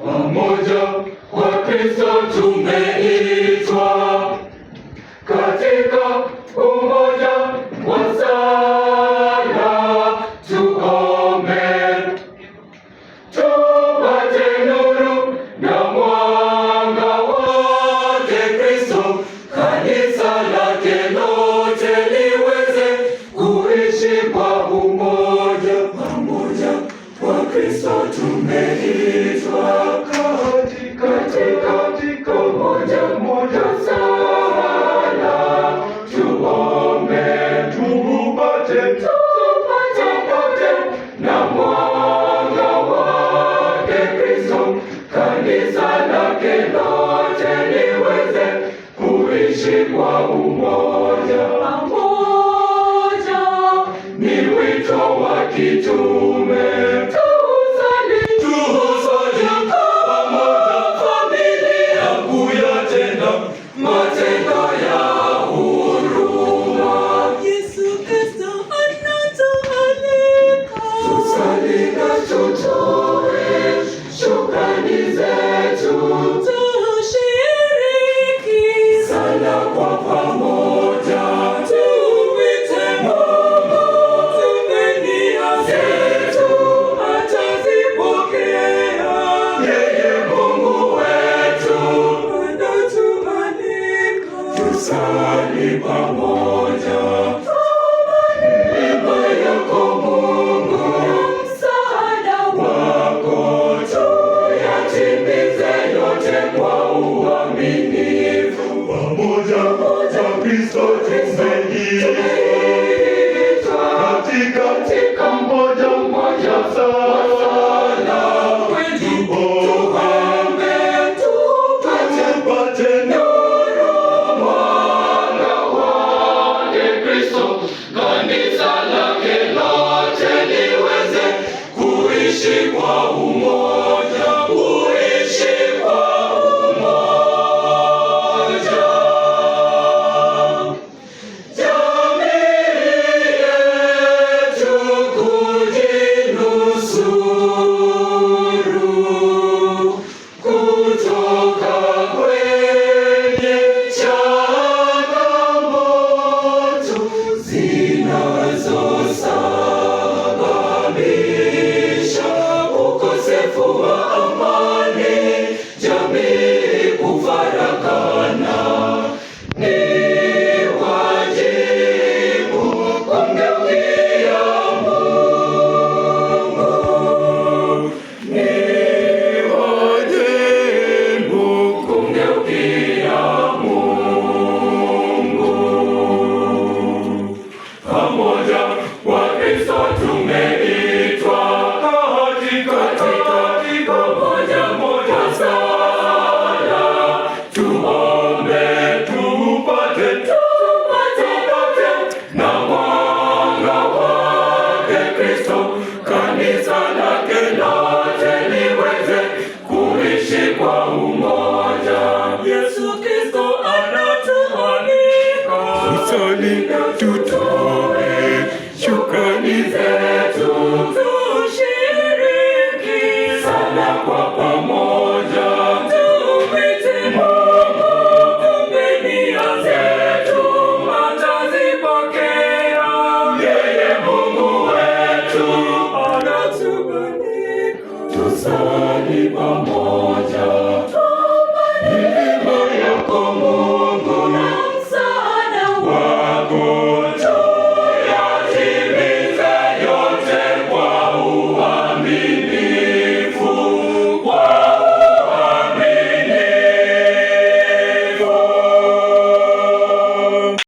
Pamoja Wakristo tumeitwa katika umoja wa sala, tuombe tupate nuru na mwanga wake Kristo, kanisa lake lote liweze kuishi kwa umoja. Pamoja Wakristo tumeitwa katika umoja sana, tuombe tupate na mwanga wake Kristo, kanisa lake lote liweze kuishi kwa umoja. Pamoja ni wito wa kitume. Tusali pamoja, neema yako Mungu, msaada wako tuyatimize yote kwa uaminifu. Pamoja Wakristo tumeitwa katika umoja sana, tuombe tupate kanisa lake lote liweze kuishi kwa umoja, kuishi kwa umoja. Jamii yetu kujinusuru kutoka kwenye changamoto zinazosababisha ukosefu wa amani, jamii kufarakana. Ni wajibu kumgeukia Mungu, ni wajibu kumgeukia Mungu. Pamoja Wakristo tumeitwa katika umoja sana, tuombe tupate na mwanga wake Kristo, kanisa lake lote liweze kuishi kwa umoja. Yesu Kristo anatualika kusali, tutoe shukrani zetu, tushiriki sala kwa pamoja, tumwite Mungu, nia zetu atazipokea. Yeye Mungu wetu anatubariki, tusali pamoja.